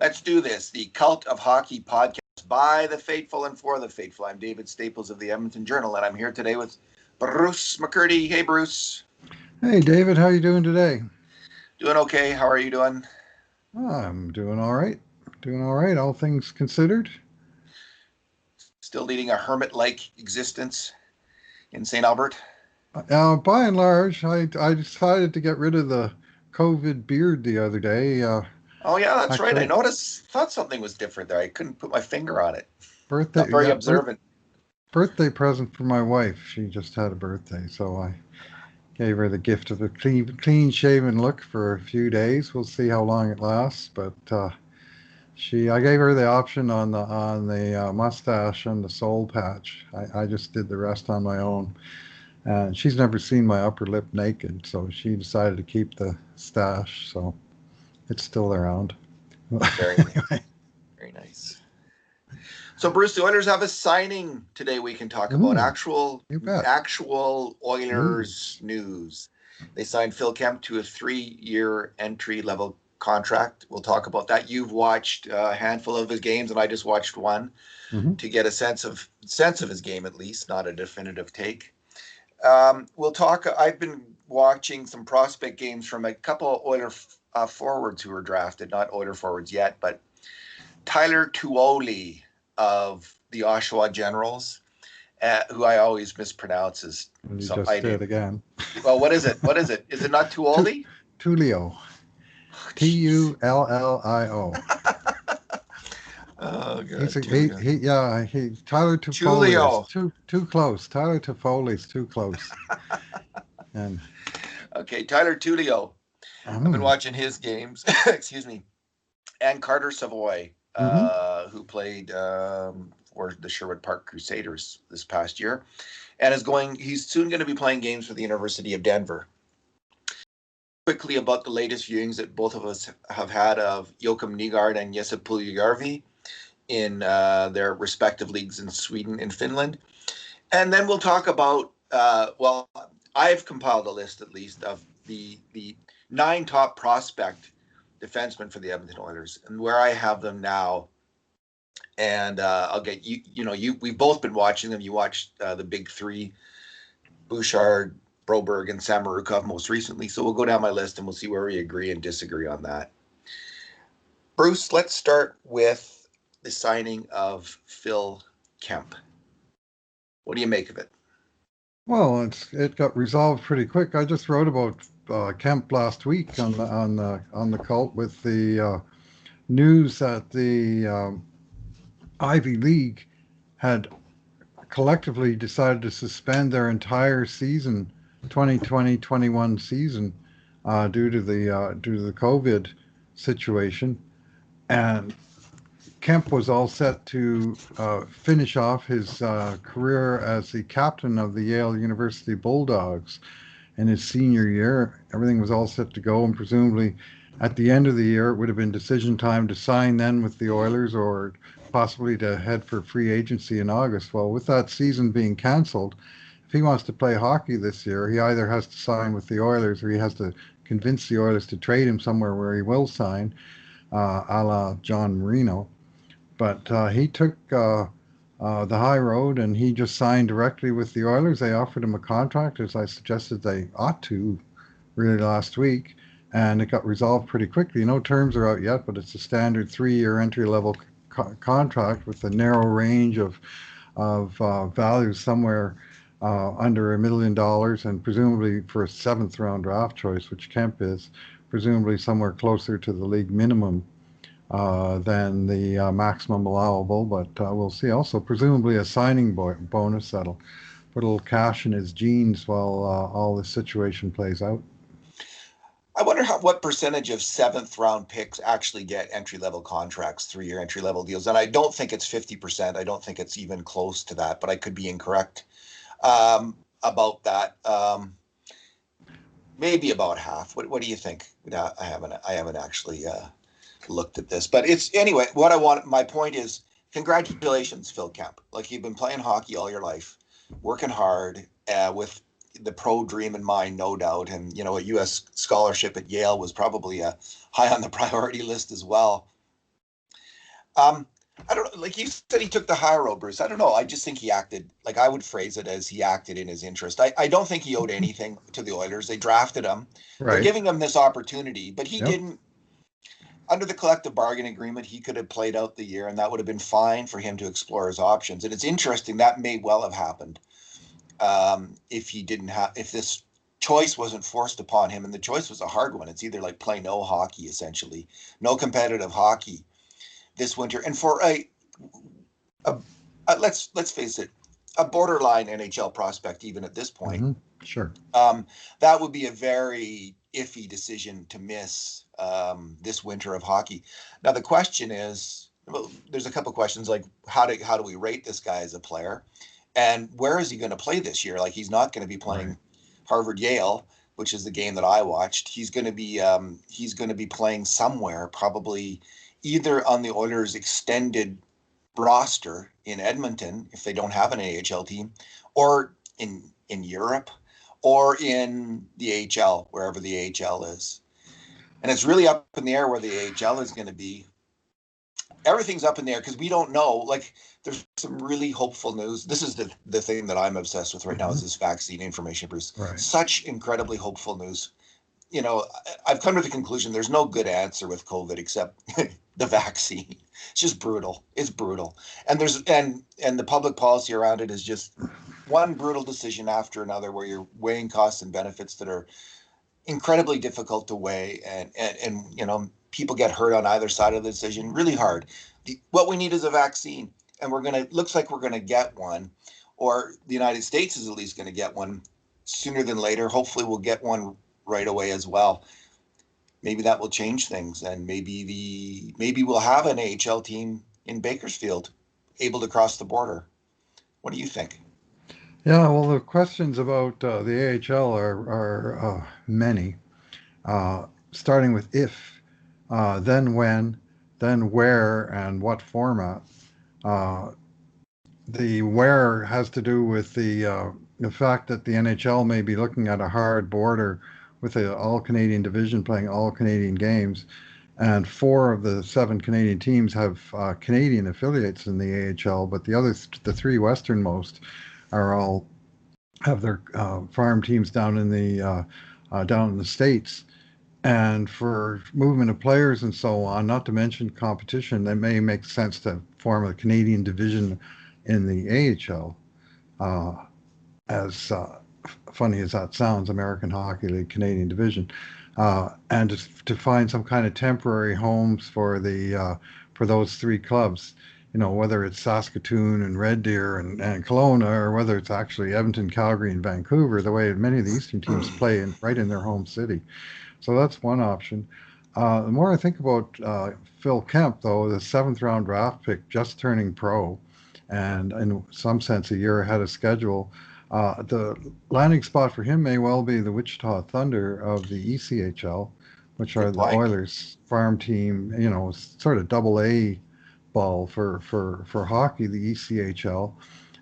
Let's do this. The Cult of Hockey podcast by the faithful and for the faithful. I'm David Staples of the Edmonton Journal, and I'm here today with Bruce McCurdy. Hey, Bruce. Hey, David, how you doing today? Doing okay. How are you doing? I'm doing all right. Doing all right, all things considered. Still leading a hermit-like existence in St. Albert? By and large, I decided to get rid of the COVID beard the other day. Oh, yeah, that's right. I Actually, thought something was different there. I couldn't put my finger on it. Not birthday, very yeah, observant. birthday present for my wife. She just had a birthday, so I gave her the gift of a clean shaven look for a few days. We'll see how long it lasts, but I gave her the option on the mustache and the soul patch. I just did the rest on my own. And she's never seen my upper lip naked, so she decided to keep the stash. So it's still around. Very, very nice. So, Bruce, the Oilers have a signing today we can talk about. You bet. Actual Oilers news. They signed Phil Kemp to a 3-year entry-level contract. We'll talk about that. You've watched a handful of his games, and I just watched one to get a sense of his game, at least, not a definitive take. We'll talk. I've been watching some prospect games from a couple of Oiler forwards who were drafted, not Oiler forwards yet, but Tyler Tullio of the Oshawa Generals, who I always mispronounce as You just did again. Well, what is it? Is it not Tullio? Tulio. Tullio. Oh, God. Tyler Toffoli's too close. Tyler Toffoli's too close. And okay, Tyler Tullio. I've been watching his games. Excuse me. And Carter Savoie, who played for the Sherwood Park Crusaders this past year, and he's soon going to be playing games for the University of Denver. Quickly about the latest viewings that both of us have had of Joakim Nygard and Puljujarvi in their respective leagues in Sweden and Finland. And then we'll talk about, I've compiled a list at least of the 9 top prospect defensemen for the Edmonton Oilers and where I have them now. And I'll get we've both been watching them. You watched the big 3, Bouchard, Broberg, and Samorukov most recently. So we'll go down my list and we'll see where we agree and disagree on that. Bruce, let's start with the signing of Phil Kemp. What do you make of it? Well, it got resolved pretty quick. I just wrote about Kemp last week on the Cult with the news that the Ivy League had collectively decided to suspend their entire season, 2020-21 season, due to the COVID situation, and Kemp was all set to finish off his career as the captain of the Yale University Bulldogs in his senior year. Everything was all set to go, and presumably at the end of the year, it would have been decision time to sign then with the Oilers or possibly to head for free agency in August. Well, with that season being canceled, if he wants to play hockey this year, he either has to sign with the Oilers or he has to convince the Oilers to trade him somewhere where he will sign, a la John Marino. But he took the high road and he just signed directly with the Oilers. They offered him a contract, as I suggested they ought to, really last week, and it got resolved pretty quickly. No terms are out yet, but it's a standard 3-year entry-level contract with a narrow range of values somewhere under $1 million, and presumably for a 7th-round draft choice, which Kemp is, presumably somewhere closer to the league minimum than the maximum allowable, but we'll see. Also, presumably a signing bonus that'll put a little cash in his jeans while all this situation plays out. I wonder what percentage of 7th-round picks actually get entry-level contracts, 3-year entry-level deals. And I don't think it's 50%. I don't think it's even close to that, but I could be incorrect about that. Maybe about half. What do you think? I haven't actually looked at this, but it's anyway. My point is, congratulations, Phil Kemp. Like, you've been playing hockey all your life, working hard with the pro dream in mind, no doubt. And, a U.S. scholarship at Yale was probably high on the priority list as well. I don't know. Like you said, he took the high road, Bruce. I don't know. I just think he acted like I would phrase it as he acted in his interest. I don't think he owed anything to the Oilers. They drafted him. They're Right. giving him this opportunity, but he Yep. didn't. Under the collective bargaining agreement, he could have played out the year, and that would have been fine for him to explore his options. And it's interesting that may well have happened if he didn't have if this choice wasn't forced upon him, and the choice was a hard one. It's either like play no hockey, essentially, no competitive hockey this winter, and for a, let's face it, a borderline NHL prospect, even at this point, Sure. That would be a very iffy decision to miss this winter of hockey. Now the question is, well, there's a couple of questions like how do we rate this guy as a player, and where is he going to play this year? Like he's not going to be playing Harvard Yale, which is the game that I watched. He's going to be playing somewhere, probably either on the Oilers extended roster in Edmonton if they don't have an AHL team, or in Europe, or in the AHL, wherever the AHL is. And it's really up in the air where the AHL is going to be. Everything's up in the air because we don't know. Like, there's some really hopeful news. This is the thing that I'm obsessed with right now is this vaccine information, Bruce. Right. Such incredibly hopeful news. You know, I've come to the conclusion there's no good answer with COVID except the vaccine. It's just brutal. It's brutal. And there's and the public policy around it is just one brutal decision after another where you're weighing costs and benefits that are incredibly difficult to weigh, and you know, people get hurt on either side of the decision really hard. What we need is a vaccine, and looks like we're gonna get one, or the United States is at least gonna get one sooner than later. Hopefully we'll get one right away as well. Maybe that will change things, and maybe we'll have an AHL team in Bakersfield able to cross the border. What do you think? Yeah, well, the questions about the AHL are many, starting with if, then when, then where, and what format. Uh, the where has to do with the fact that the NHL may be looking at a hard border with an all Canadian division playing all Canadian games, and four of the seven Canadian teams have Canadian affiliates in the AHL, but the three westernmost, are all have their farm teams down in the states. And for movement of players and so on, not to mention competition, it may make sense to form a Canadian division in the AHL. As funny as that sounds, American Hockey League Canadian Division, and to find some kind of temporary homes for those three clubs. You know, whether it's Saskatoon and Red Deer and Kelowna, or whether it's actually Edmonton, Calgary, and Vancouver, the way many of the Eastern teams play right in their home city. So that's one option. The more I think about Phil Kemp, though, the seventh round draft pick, just turning pro, and in some sense a year ahead of schedule, the landing spot for him may well be the Wichita Thunder of the ECHL, which are the Oilers' farm team, you know, sort of double A ball for hockey, the ECHL.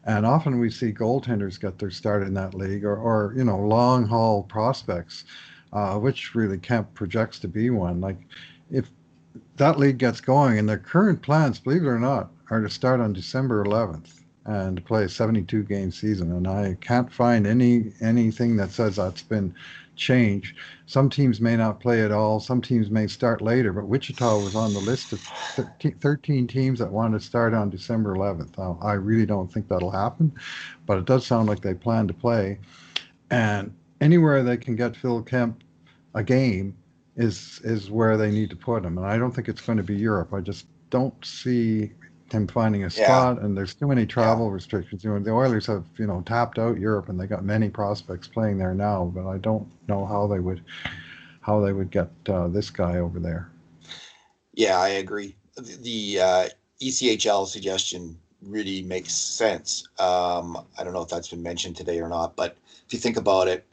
And often we see goaltenders get their start in that league, or you know, long haul prospects, which really Kemp projects to be one. Like, if that league gets going, and their current plans, believe it or not, are to start on December 11th and to play a 72 game season. And I can't find anything that says that's been changed. Some teams may not play at all. Some teams may start later, but Wichita was on the list of 13 teams that wanted to start on December 11th. Now, I really don't think that'll happen, but it does sound like they plan to play. And anywhere they can get Phil Kemp a game is where they need to put him. And I don't think it's going to be Europe. I just don't see him finding a spot, and there's too many travel restrictions. You know, the Oilers have, you know, tapped out Europe, and they got many prospects playing there now, but I don't know how they would get this guy over there. Yeah, I agree. The ECHL suggestion really makes sense. I don't know if that's been mentioned today or not, but if you think about it,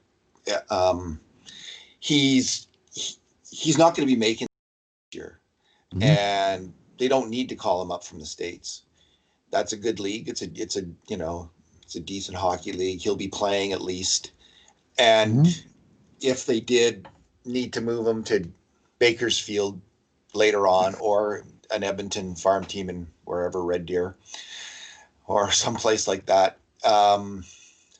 he's not going to be making this year, and they don't need to call him up from the States. That's a good league. It's a you know, it's a decent hockey league. He'll be playing at least, and if they did need to move him to Bakersfield later on, or an Edmonton farm team in wherever, Red Deer or someplace like that,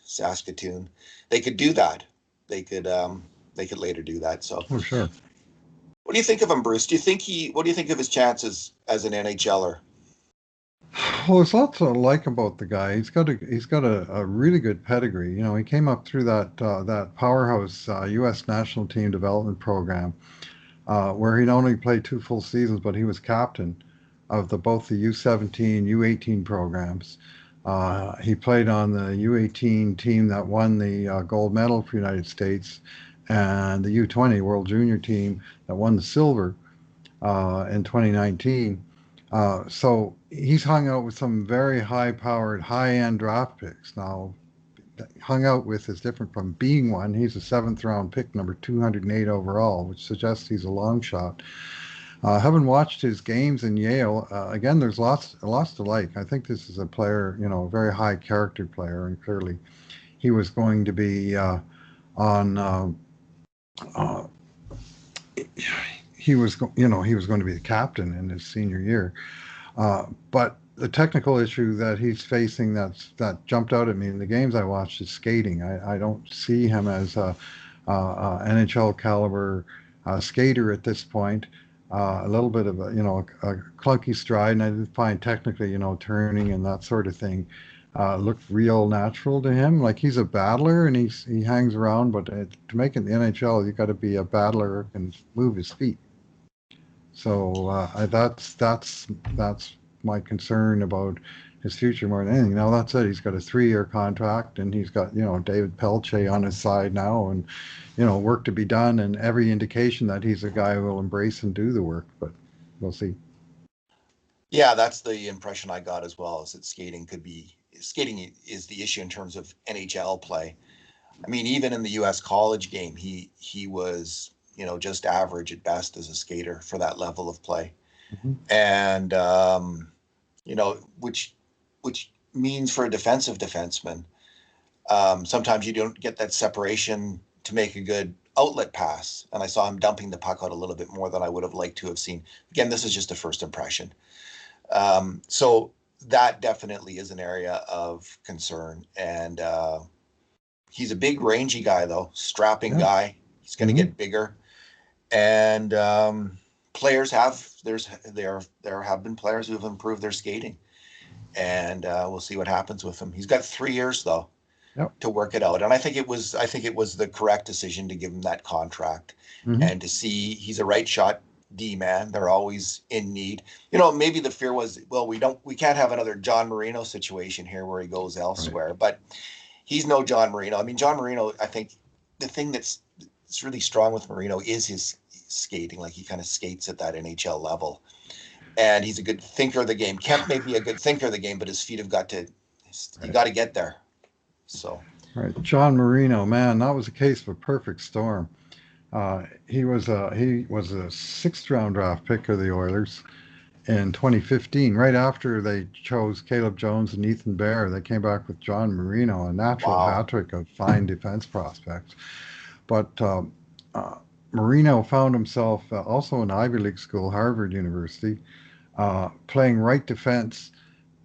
Saskatoon, they could do that. They could later do that. So, Oh, sure. what do you think of him, Bruce? What do you think of his chances as an NHLer? Well, there's lots to like about the guy. He's got a really good pedigree. You know, he came up through that powerhouse U.S. national team development program, where he not only played 2 full seasons, but he was captain of both the U17, U18 programs. He played on the U18 team that won the gold medal for the United States, and the U20 World Junior team that won the silver in 2019. So he's hung out with some very high-powered, high-end draft picks. Now, hung out with is different from being one. He's a seventh-round pick, number 208 overall, which suggests he's a long shot. Having watched his games in Yale, again, there's lots to like. I think this is a player, you know, a very high character player, and clearly he was going to be on. He was going to be the captain in his senior year. But the technical issue that he's facing that jumped out at me in the games I watched is skating. I don't see him as a NHL caliber skater at this point. A little bit of a clunky stride, and I did find technically, turning and that sort of thing looked real natural to him. Like he's a battler and he hangs around, but to make it in the NHL, you got to be a battler who can move his feet. So that's my concern about his future more than anything. Now that said, he's got a 3-year contract, and he's got David Pelche on his side now, and work to be done, and every indication that he's a guy who will embrace and do the work. But we'll see. Yeah, that's the impression I got as well. Is that skating is the issue in terms of NHL play. I mean, even in the U.S. college game, he was just average at best as a skater for that level of play. Mm-hmm. And, which means for a defensive defenseman, sometimes you don't get that separation to make a good outlet pass. And I saw him dumping the puck out a little bit more than I would have liked to have seen. Again, this is just a first impression. So that definitely is an area of concern. And he's a big, rangy guy, though, strapping guy. He's going to get bigger. And players there have been players who have improved their skating, and we'll see what happens with him. He's got 3 years though to work it out, and I think it was the correct decision to give him that contract, and to see he's a right shot D man. They're always in need. Maybe the fear was, well, we can't have another John Marino situation here where he goes elsewhere, but he's no John Marino. I mean, John Marino, I think the thing it's really strong with Marino is his skating. Like he kind of skates at that NHL level, and he's a good thinker of the game. Kemp may be a good thinker of the game, but his feet have got to get there. So right, John Marino, man, that was a case of a perfect storm. He was a 6th-round draft pick of the Oilers in 2015. Right after they chose Caleb Jones and Ethan Bear, they came back with John Marino, a natural hat trick of fine defense prospects. But Marino found himself also in Ivy League school, Harvard University, playing right defense,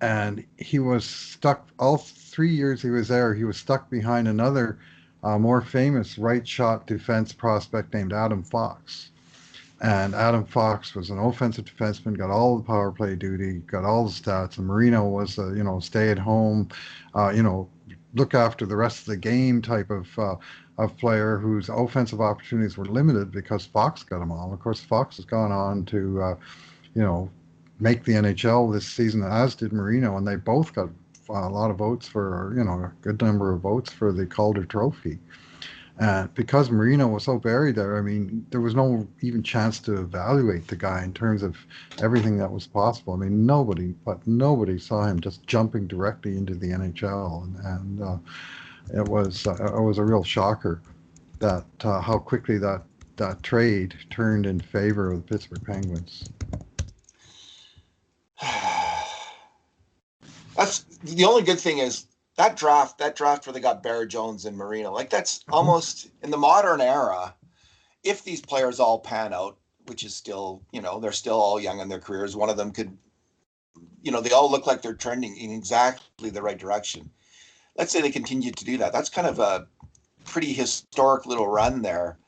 and he was stuck all 3 years he was there. He was stuck behind another more famous right shot defense prospect named Adam Fox. And Adam Fox was an offensive defenseman, got all the power play duty, got all the stats. And Marino was a stay at home, look after the rest of the game type of player whose offensive opportunities were limited because Fox got them all. Of course, Fox has gone on to, make the NHL this season, as did Marino, and they both got a lot of votes for, a good number of votes for the Calder Trophy. And because Marino was so buried there, I mean, there was no even chance to evaluate the guy in terms of everything that was possible. I mean, nobody saw him just jumping directly into the NHL, and it was a real shocker that how quickly that trade turned in favor of the Pittsburgh Penguins. That's the only good thing is that draft where they got Bear Jones and Marino. Like that's almost in the modern era. If these players all pan out, which is still, they're still all young in their careers. One of them could, they all look like they're trending in exactly the right direction. Let's say they continue to do that. That's kind of a pretty historic little run there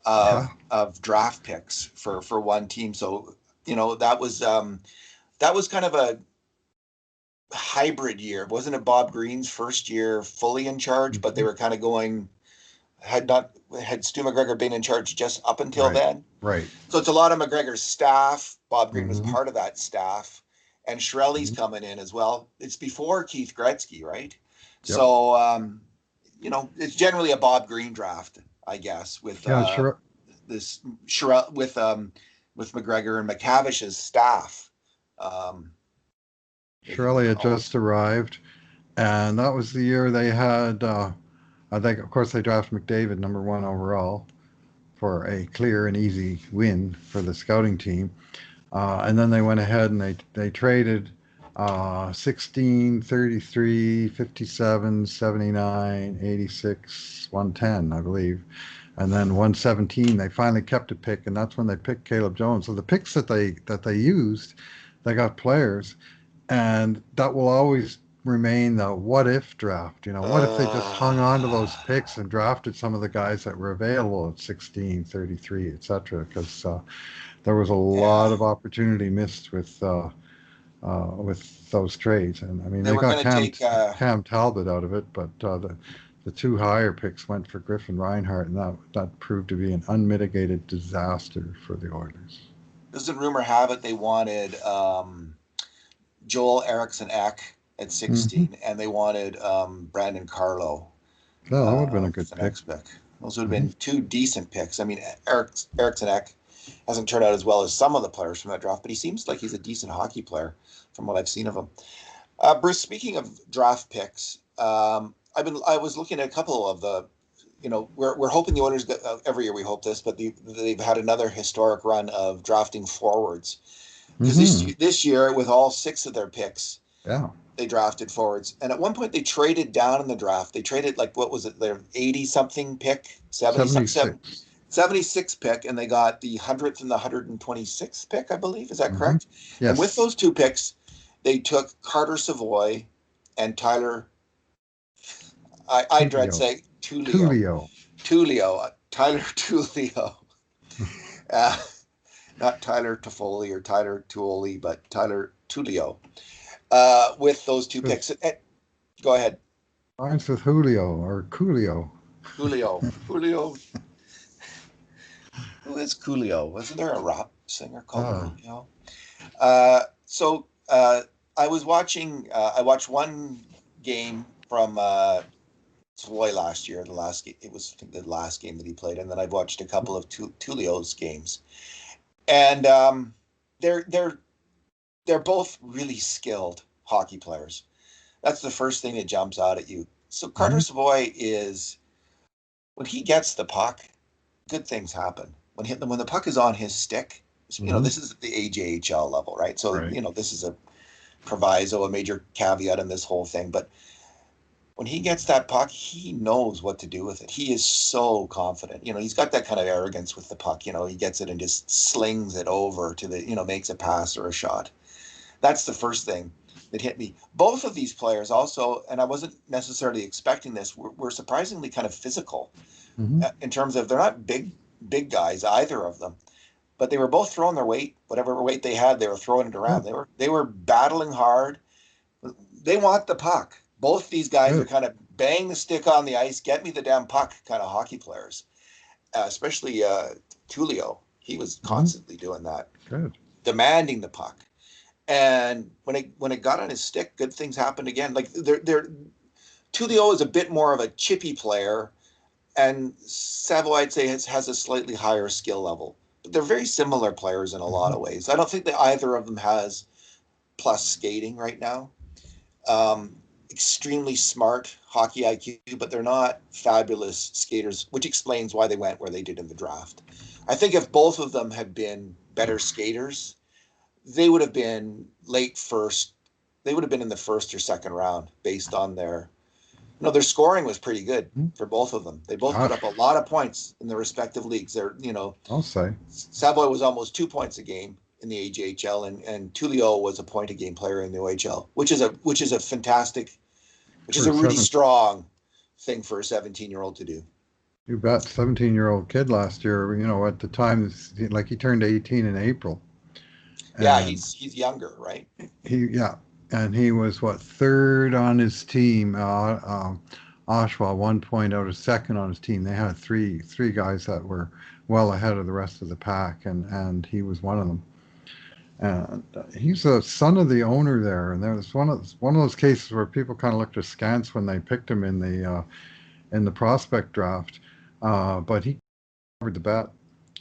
of draft picks for one team. So, that was kind of a hybrid year. Wasn't it Bob Green's first year fully in charge, but they were kind of going, had Stu McGregor been in charge just up until then? Right. So it's a lot of McGregor's staff. Bob Green was part of that staff, and Shirelli's coming in as well. It's before Keith Gretzky, right? Yep. So, it's generally a Bob Green draft, I guess, with McGregor and McCavish's staff. Shirley had just arrived, and that was the year they had, I think, of course, they drafted McDavid #1 overall for a clear and easy win for the scouting team. And then they went ahead and they traded 16, 33, 57, 79, 86, 110, I believe. And then 117, they finally kept a pick, and that's when they picked Caleb Jones. So the picks that they used, they got players, and that will always remain the what if draft. What if they just hung on to those picks and drafted some of the guys that were available at 16, 33, etc. Because there was a lot of opportunity missed with those trades. And I mean, they got Cam Talbot out of it, but the two higher picks went for Griffin Reinhart, and that proved to be an unmitigated disaster for the Oilers. Doesn't rumor have it they wanted Joel Eriksson Ek at 16, and they wanted Brandon Carlo. Oh, that would have been a good pick. Those would have been two decent picks. I mean, Eriksson Ek hasn't turned out as well as some of the players from that draft, but he seems like he's a decent hockey player from what I've seen of him. Bruce, speaking of draft picks, I was looking at a couple of the, we're hoping the Oilers get, every year we hope this, but they've had another historic run of drafting forwards. Because this year, with all 6 of their picks, they drafted forwards. And at one point, they traded down in the draft. They traded, what was it, their 80-something pick? 76 pick, and they got the 100th and the 126th pick, I believe. Is that correct? Yes. And with those 2 picks, they took Carter Savoie and Tyler, I dread saying Tulio. Tyler Tulio. Not Tyler Toffoli or Tyler Tuoli, but Tyler Tulio. With those 2 picks. Go ahead. Mine's with Julio or Coolio. Julio. Who is Coolio? Wasn't there a rap singer called Julio? So I was watching. I watched one game from Savoy last year. It was the last game that he played, and then I've watched a couple of Tulio's games, and they're both really skilled hockey players. That's the first thing that jumps out at you. So Carter Savoie is, when he gets the puck, good things happen. When the puck is on his stick, this is at the AHL level, right? So, this is a proviso, a major caveat in this whole thing. But when he gets that puck, he knows what to do with it. He is so confident. He's got that kind of arrogance with the puck. He gets it and just slings it over to the, makes a pass or a shot. That's the first thing that hit me. Both of these players also, and I wasn't necessarily expecting this, were surprisingly kind of physical in terms of, they're not big guys, either of them, but they were both throwing their weight, whatever weight they had, they were throwing it around. They were battling hard. They want the puck. Both these guys are kind of bang the stick on the ice, get me the damn puck kind of hockey players, especially Tulio. He was constantly doing that, demanding the puck. And when it got on his stick, good things happened again. Like Tulio is a bit more of a chippy player, and Savoie, I'd say, has a slightly higher skill level. But they're very similar players in a lot of ways. I don't think that either of them has plus skating right now. Extremely smart hockey IQ, but they're not fabulous skaters, which explains why they went where they did in the draft. I think if both of them had been better skaters, they would have been late first. They would have been in the first or second round based on their No, their scoring was pretty good for both of them. They both put up a lot of points in their respective leagues. I'll say Savoie was almost 2 points a game in the AHL, and Tullio was a point a game player in the OHL, which is a fantastic, which is a really strong thing for a 17-year-old to do. You bet. 17-year-old kid last year, at the time, like he turned 18 in April. Yeah, he's younger, right? And he was third on his team. Oshawa 1 point out of second on his team. They had three guys that were well ahead of the rest of the pack, and he was one of them. And he's the son of the owner there. And there was one of those cases where people kind of looked askance when they picked him in the prospect draft, but he covered the bet.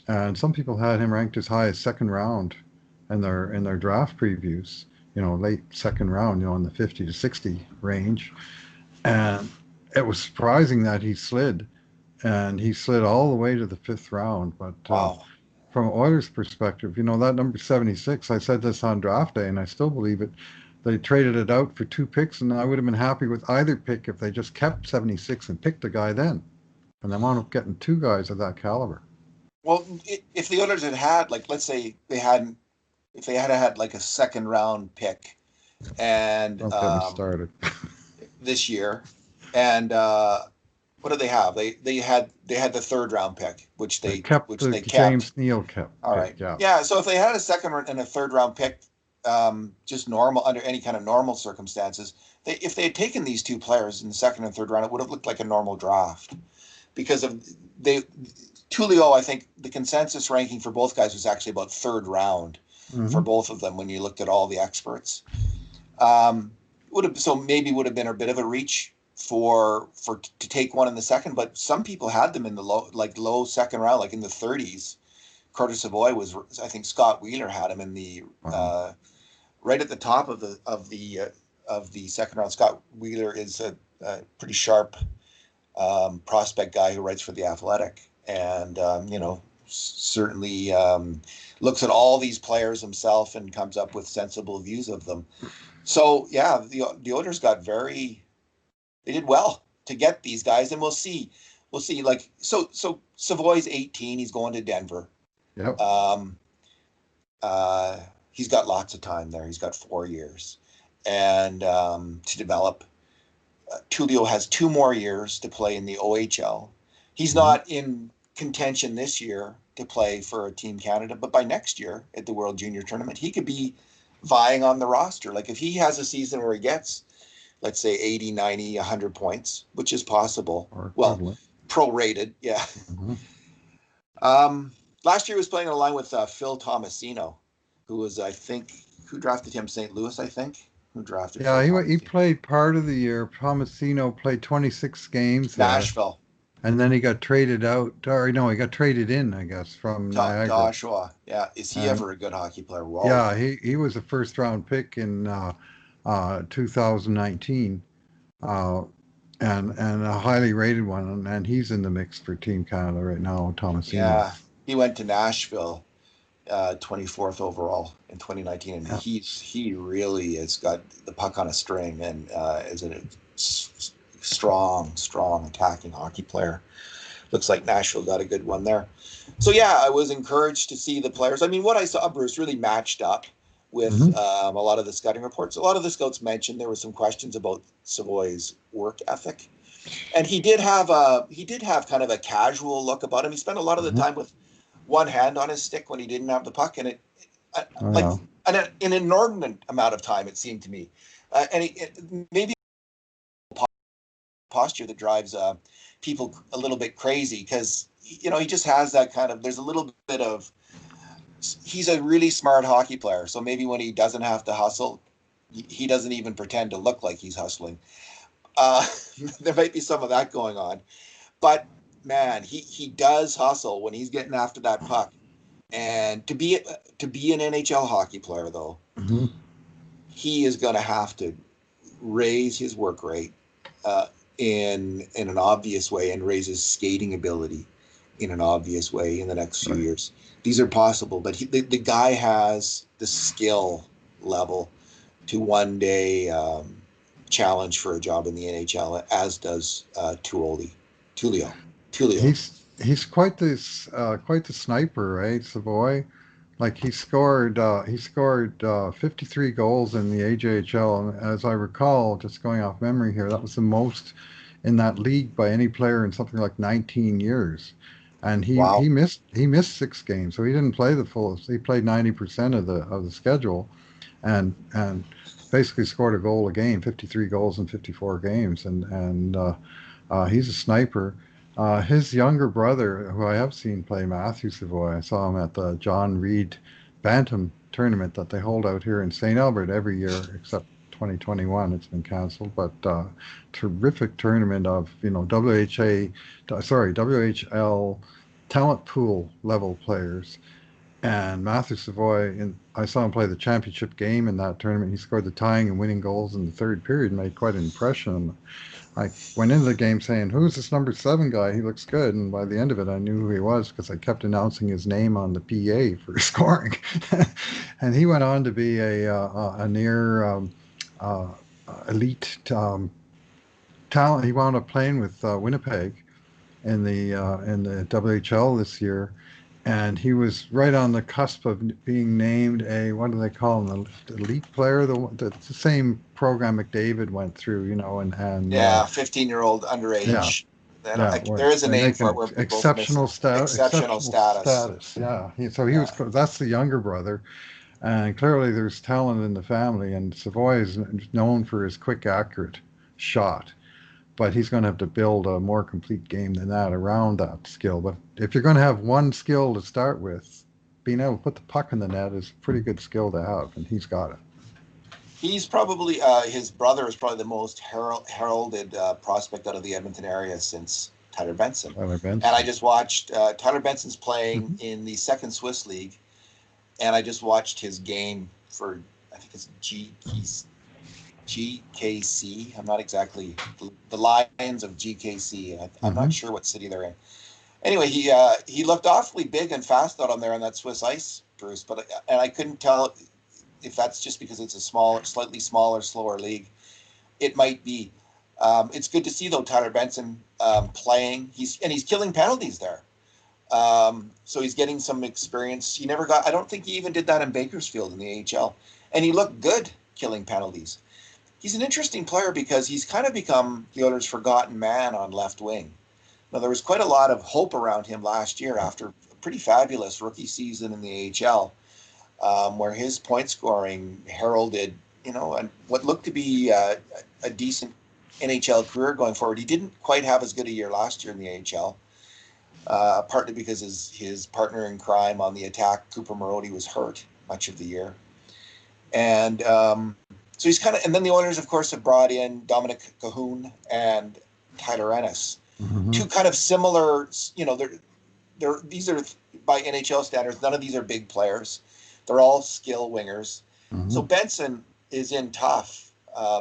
And some people had him ranked as high as second round in their draft previews. Late second round, in the 50 to 60 range. And it was surprising that he slid. And he slid all the way to the 5th round. But from Oilers' perspective, that number 76, I said this on draft day, and I still believe it. They traded it out for 2 picks, and I would have been happy with either pick if they just kept 76 and picked a guy then. And they wound up getting 2 guys of that caliber. Well, if the Oilers had like, let's say if they had had like a 2nd round pick and don't get me started. this year, and what did they have? They had the 3rd round pick, which they kept. James Neal kept. All right. Yeah. So if they had a 2nd and a 3rd round pick, just normal under any kind of normal circumstances, if they had taken these 2 players in the 2nd and 3rd round, it would have looked like a normal draft, because Tullio, I think the consensus ranking for both guys was actually about 3rd round. For both of them when you looked at all the experts. Would have been a bit of a reach to take one in the 2nd, but some people had them in the low 2nd round, like in the 30s. Carter Savoie was, I think Scott Wheeler had him in the right at the top of the 2nd round. Scott Wheeler is a pretty sharp prospect guy who writes for The Athletic, and certainly looks at all these players himself and comes up with sensible views of them. So yeah, the Oilers they did well to get these guys, and we'll see. Like so Savoie's 18. He's going to Denver. Yep. He's got lots of time there. He's got 4 years, and to develop. Tullio has 2 more years to play in the OHL. He's not in contention this year to play for Team Canada, but by next year at the World Junior Tournament, he could be vying on the roster. Like if he has a season where he gets, let's say 80, 90, 100 points, which is possible. Well, prorated. Yeah. Last year he was playing on a line with Phil Tomasino, who was, who drafted him? St. Louis, I think. Who drafted him? Yeah, he played part of the year. Tomasino played 26 games. Nashville. And then he got traded out, he got traded in, I guess, from Niagara. Oshawa. Yeah. Is he ever a good hockey player? Whoa. Yeah, he was a 1st round pick in 2019, and a highly rated one, and he's in the mix for Team Canada right now, Tomasino. Yeah, he went to Nashville, 24th overall in 2019, and he really has got the puck on a string, and is a strong attacking hockey player. Looks like Nashville got a good one there. So yeah, I was encouraged to see the players. I mean, what I saw, Bruce, really matched up with a lot of the scouting reports. A lot of the scouts mentioned there were some questions about Savoie's work ethic, and he did have kind of a casual look about him. He spent a lot of the time with one hand on his stick when he didn't have the puck, and an inordinate amount of time, it seemed to me, and maybe posture that drives people a little bit crazy, because he just has that kind of, there's a little bit of, he's a really smart hockey player, so maybe when he doesn't have to hustle, he doesn't even pretend to look like he's hustling. There might be some of that going on, but man, he does hustle when he's getting after that puck. And to be an NHL hockey player, though, he is going to have to raise his work rate in an obvious way, and raise his skating ability in an obvious way in the next few years. These are possible, but the guy has the skill level to one day challenge for a job in the NHL, as does Tulio. He's quite the sniper, right, Savoy? Like he scored 53 goals in the AJHL, and as I recall, just going off memory here, that was the most in that league by any player in something like 19 years. And Wow. he missed 6 games, so he didn't play the full. He played 90% of the schedule, and basically scored a goal a game, 53 goals in 54 games, and he's a sniper. His younger brother, who I have seen play, Matthew Savoy, I saw him at the John Reed Bantam tournament that they hold out here in St. Albert every year, except 2021. It's been canceled, but terrific tournament of WHL talent pool level players. And Matthew Savoy, I saw him play the championship game in that tournament. He scored the tying and winning goals in the third period, and made quite an impression. I went into the game saying, "Who's this number 7 guy? He looks good." And by the end of it, I knew who he was because I kept announcing his name on the PA for scoring. And he went on to be a near uh, elite talent. He wound up playing with Winnipeg in the WHL this year, and he was right on the cusp of being named a, what do they call him, the elite player, the same program McDavid went through, Yeah, 15-year-old yeah, underage. yeah, There where is a they name make for it an where people miss exceptional exceptional status. status. Yeah, he Yeah. was. That's the younger brother, and clearly there's talent in the family. And Savoy is known for his quick, accurate shot, but he's going to have to build a more complete game than that around that skill. But if you're going to have one skill to start with, being able to put the puck in the net is a pretty good skill to have, and he's got it. He's probably his brother is probably the most heralded prospect out of the Edmonton area since Tyler Benson. Tyler And I Benson. just watched Tyler Benson's playing Hmm. in the second Swiss league, and I just watched his game for, I think it's GKC. I'm not exactly the Lions of GKC. I'm not Hmm. sure what city they're in. Anyway, he looked awfully big and fast out on there on that Swiss ice, Bruce. But and I couldn't tell if that's just because it's a slightly smaller, slower league. It might be. It's good to see though Tyler Benson playing. He's killing penalties there. So he's getting some experience. He never got. I don't think he even did that in Bakersfield in the AHL, and he looked good killing penalties. He's an interesting player because he's kind of become the Oilers' forgotten man on left wing. Now there was quite a lot of hope around him last year after a pretty fabulous rookie season in the AHL, where his point scoring heralded, and what looked to be a decent NHL career going forward. He didn't quite have as good a year last year in the AHL, partly because his partner in crime on the attack, Cooper Marody, was hurt much of the year. And so he's kind of, and then the Oilers, of course, have brought in Dominic Cahoon and Tyler Ennis, Hmm. two kind of similar, these are, by NHL standards, none of these are big players. They're all skill wingers. So Hmm. Benson is in tough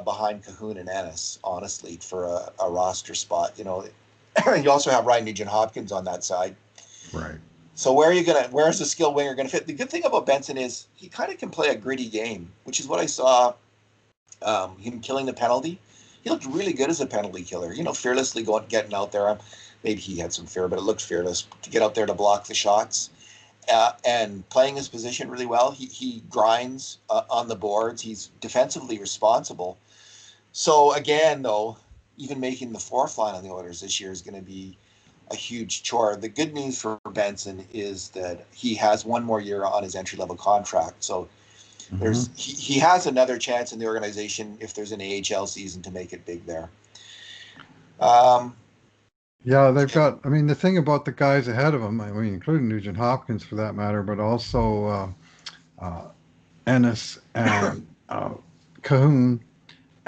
behind Cahoon and Ennis, honestly, for a roster spot. You also have Ryan Nugent-Hopkins on that side. Right. So where's the skill winger gonna fit? The good thing about Benson is he kind of can play a gritty game, which is what I saw him killing the penalty. He looked really good as a penalty killer. Fearlessly getting out there. Maybe he had some fear, but it looked fearless to get out there to block the shots. And playing his position really well. He grinds on the boards. He's defensively responsible. So again, though, even making the fourth line on the Oilers this year is going to be a huge chore. The good news for Benson is that he has one more year on his entry level contract. So Hmm. he has another chance in the organization if there's an AHL season to make it big there. Um, Yeah, they've got. I mean, the thing about the guys ahead of them, I mean, including Nugent Hopkins for that matter, but also uh, Ennis and Cahoon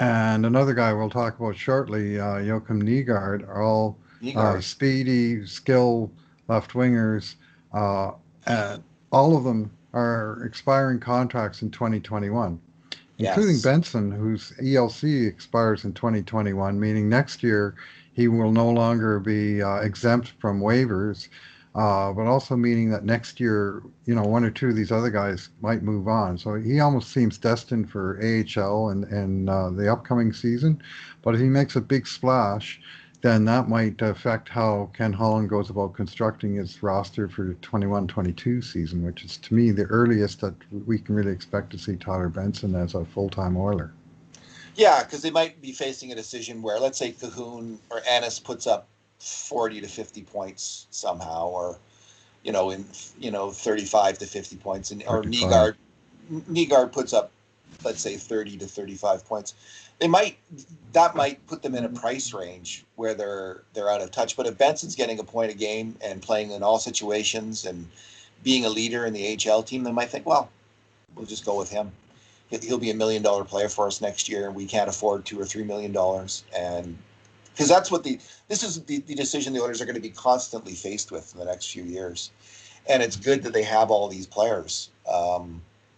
and another guy we'll talk about shortly, Joakim Nygard, are all Nygard, speedy, skill left wingers, uh, and all of them are expiring contracts in 2021, including yes. Benson, whose ELC expires in 2021, meaning next year he will no longer be exempt from waivers. but also meaning that next year, one or two of these other guys might move on. So he almost seems destined for AHL and the upcoming season. But if he makes a big splash, then that might affect how Ken Holland goes about constructing his roster for the 21-22 season, which is to me the earliest that we can really expect to see Tyler Benson as a full-time Oiler. Yeah, because they might be facing a decision where, let's say, Cahoon or Ennis puts up 40 to 50 points somehow, or in 35 to 50 points, and or 35. Nygard puts up, let's say, 30 to 35 points. That might put them in a price range where they're out of touch. But if Benson's getting a point a game and playing in all situations and being a leader in the AHL team, they might think, well, we'll just go with him. He'll be $1 million player for us next year, and we can't afford $2 or $3 million. And because that's what this is the decision the Oilers are going to be constantly faced with in the next few years. And it's good that they have all these players,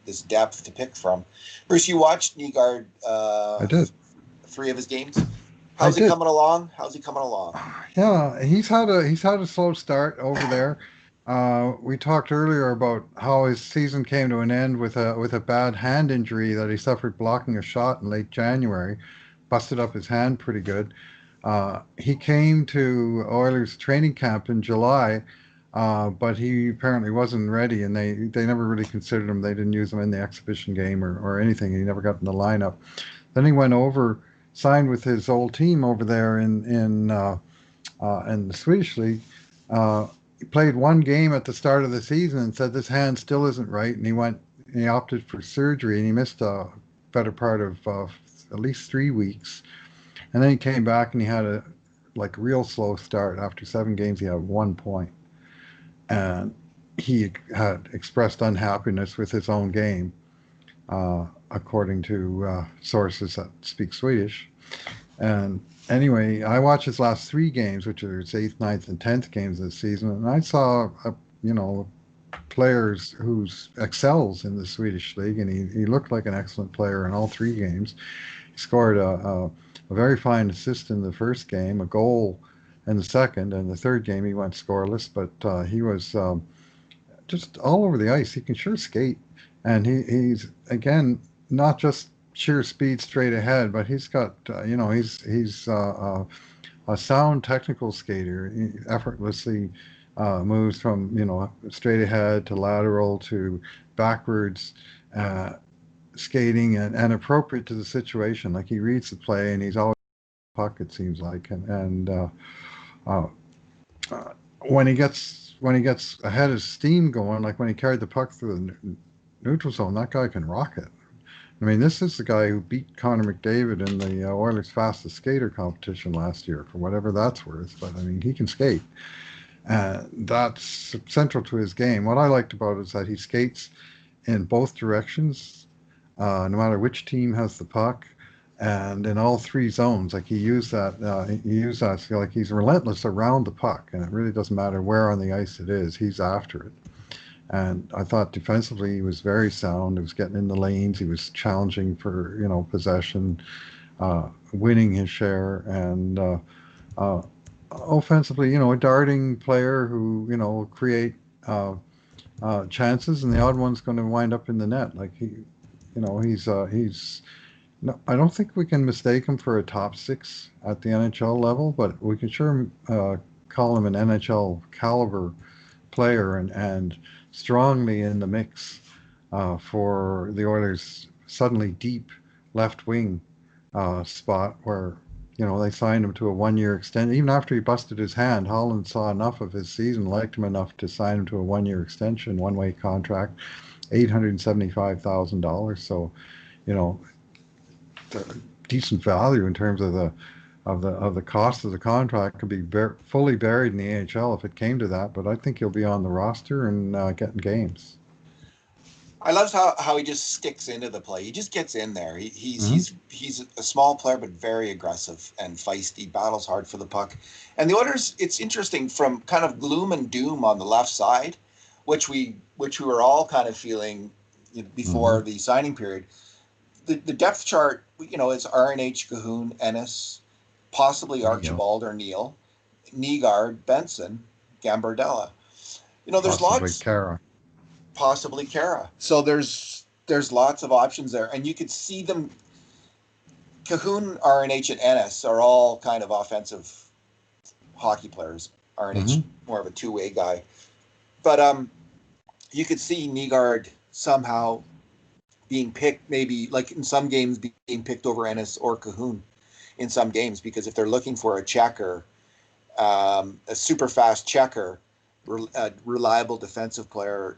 this depth to pick from. Bruce, you watched Nygard. I did. 3 of his games. How's he coming along? Yeah, he's had a slow start over there. We talked earlier about how his season came to an end with a bad hand injury that he suffered blocking a shot in late January, busted up his hand pretty good. He came to Oilers training camp in July, but he apparently wasn't ready, and they never really considered him. They didn't use him in the exhibition game or anything. He never got in the lineup. Then he went over, signed with his old team over there in the Swedish league. He played one game at the start of the season and said this hand still isn't right, and he opted for surgery, and he missed a better part of at least 3 weeks. And then he came back and he had a real slow start. After 7 games, he had 1 point, and he had expressed unhappiness with his own game, according to sources that speak Swedish. And anyway, I watched his last 3 games, which are his 8th, 9th, and 10th games this season, and I saw players who excels in the Swedish league, and he looked like an excellent player in all 3 games. He scored a very fine assist in the first game, a goal in the second, and the third game he went scoreless, but he was just all over the ice. He can sure skate, and he's again not just sheer speed straight ahead, but he's got he's a sound technical skater. He effortlessly moves from straight ahead to lateral to backwards skating, and appropriate to the situation. Like, he reads the play, and he's always puck, it seems like, and when he gets ahead of steam going, like when he carried the puck through the neutral zone, that guy can rock it. I mean, this is the guy who beat Connor McDavid in the Oilers fastest skater competition last year, for whatever that's worth. But I mean, he can skate. That's central to his game. What I liked about it is that he skates in both directions, no matter which team has the puck, and in all 3 zones. Like, he used that skill. Like, he's relentless around the puck, and it really doesn't matter where on the ice it is. He's after it. And I thought defensively he was very sound. He was getting in the lanes. He was challenging for possession, winning his share, and offensively, a darting player who create chances, and the odd one's going to wind up in the net. Like, he's. No, I don't think we can mistake him for a top 6 at the NHL level, but we can sure call him an NHL caliber player, and strongly in the mix for the Oilers' suddenly deep left wing spot, where they signed him to a 1-year extension. Even after he busted his hand, Holland saw enough of his season, liked him enough to sign him to a 1-year extension, one-way contract, $875,000. So, decent value in terms of the cost of the contract. Could be fully buried in the AHL if it came to that, but I think he'll be on the roster and getting games. I love how he just sticks into the play. He just gets in there. He's a small player, but very aggressive and feisty. Battles hard for the puck. And the Oilers, it's interesting, from kind of gloom and doom on the left side, which we were all kind of feeling before the signing period. The depth chart, it's RNH, Cahoon, Ennis, possibly Archibald or Neal, Nygard, Benson, Gambardella. there's possibly Kara. Possibly Kara. So there's lots of options there, and you could see them. Cahoon, RNH, and Ennis are all kind of offensive hockey players. RNH more of a two-way guy, but you could see Nygard somehow being picked, maybe like in some games being picked over Ennis or Cahoon in some games, because if they're looking for a checker, a super fast checker, a reliable defensive player,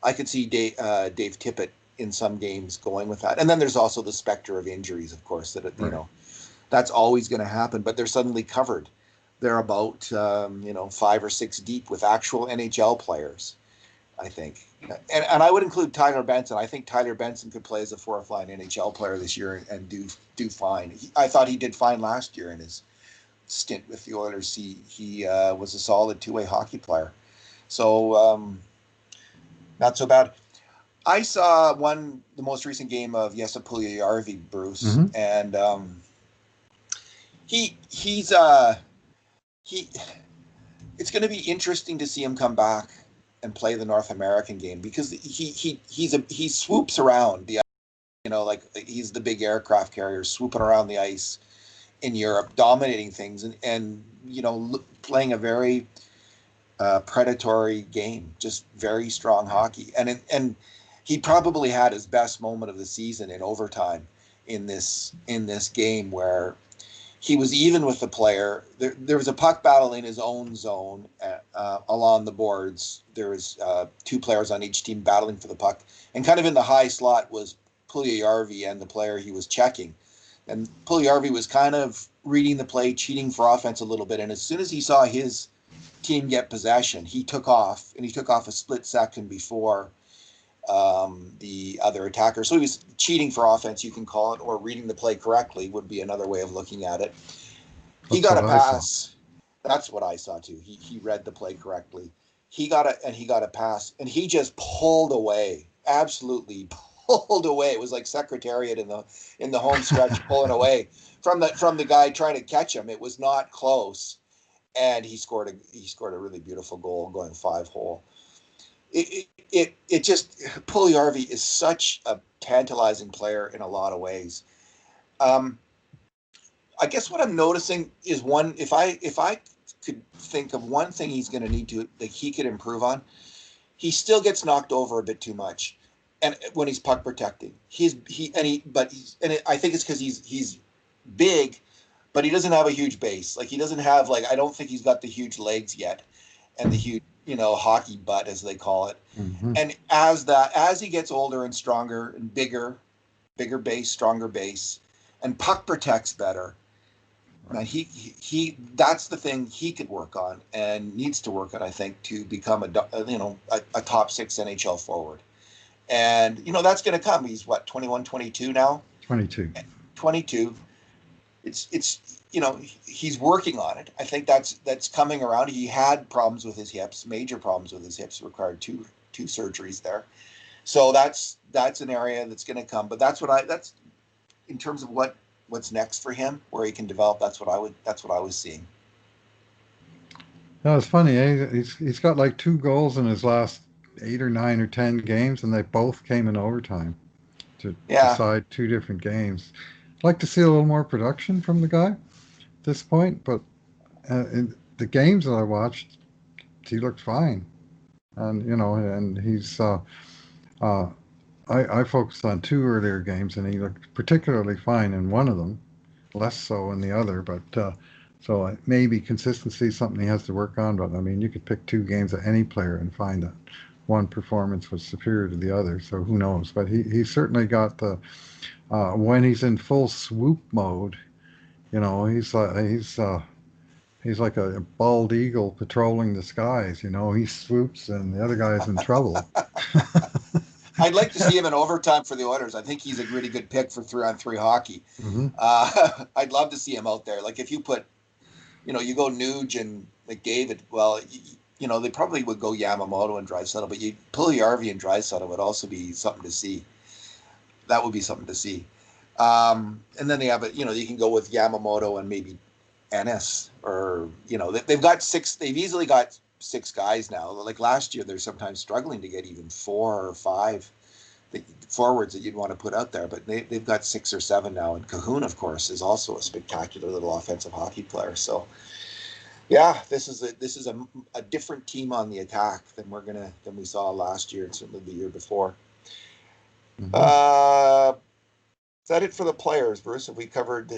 I could see Dave Tippett in some games going with that. And then there's also the specter of injuries, of course, that that's always going to happen, but they're suddenly covered. They're about 5 or 6 deep with actual NHL players, I think. And I would include Tyler Benson. I think Tyler Benson could play as a fourth line NHL player this year and do fine. I thought he did fine last year in his stint with the Oilers. He was a solid two-way hockey player. So not so bad. I saw the most recent game of Jesse Puljujarvi, Bruce, and he's it's going to be interesting to see him come back and play the North American game, because he swoops around the, like he's the big aircraft carrier swooping around the ice in Europe, dominating things and playing a very predatory game, just very strong hockey, and he probably had his best moment of the season in overtime in this game, where he was even with the player. There was a puck battle in his own zone along the boards. There was 2 players on each team battling for the puck, and kind of in the high slot was Puljujarvi and the player he was checking. And Puljujarvi was kind of reading the play, cheating for offense a little bit. And as soon as he saw his team get possession, he took off, and he took off a split second before the other attacker. So he was cheating for offense, you can call it, or reading the play correctly would be another way of looking at it. He got a pass. That's what I saw too. He read the play correctly. He got a pass, and he just pulled away. Absolutely pulled away. It was like Secretariat in the home stretch, pulling away from the guy trying to catch him. It was not close, and he scored a really beautiful goal, going 5-hole. It just, Puljujarvi is such a tantalizing player in a lot of ways. I guess what I'm noticing is if I could think of one thing he's going to need to, that he could improve on, he still gets knocked over a bit too much, and when he's puck protecting, I think it's because he's big, but he doesn't have a huge base. Like, he doesn't have, I don't think he's got the huge legs yet, and the huge, hockey butt, as they call it. And as he gets older and stronger and bigger base, stronger base, and puck protects better, man, he that's the thing he could work on and needs to work on, I think, to become a top 6 NHL forward. And that's going to come. He's what, 21, 22 now? 22. It's he's working on it. I think that's coming around. He had problems with his hips, major problems with his hips, required two surgeries there. So that's an area that's going to come. But that's in terms of what's next for him, where he can develop. That's what I was seeing. No, it's funny. He's got like 2 goals in his last 8 or 9 or 10 games, and they both came in overtime to decide 2 different games. I'd like to see a little more production from the guy at this point, but in the games that I watched, he looked fine, and he's. I focused on 2 earlier games, and he looked particularly fine in one of them, less so in the other. But so maybe consistency is something he has to work on. But I mean, you could pick 2 games of any player and find that one performance was superior to the other. So who knows? But he certainly got the when he's in full swoop mode, he's like a bald eagle patrolling the skies. He swoops and the other guy's in trouble. I'd like to see him in overtime for the Oilers. I think he's a really good pick for 3-on-3 hockey. I'd love to see him out there. Like, if you put, you go Nuge and McDavid, well, they probably would go Yamamoto and Draisaitl, but Puljujarvi and Draisaitl would also be something to see. That would be something to see. And then they have you can go with Yamamoto and maybe Ennis, or they've got 6. They've easily got 6 guys now. Like last year, they're sometimes struggling to get even 4 or 5 forwards that you'd want to put out there, but they've got 6 or 7 now. And Cahoon, of course, is also a spectacular little offensive hockey player. So yeah, this is a different team on the attack than we saw last year and certainly the year before. Mm-hmm. Is that it for the players, Bruce? Have we covered?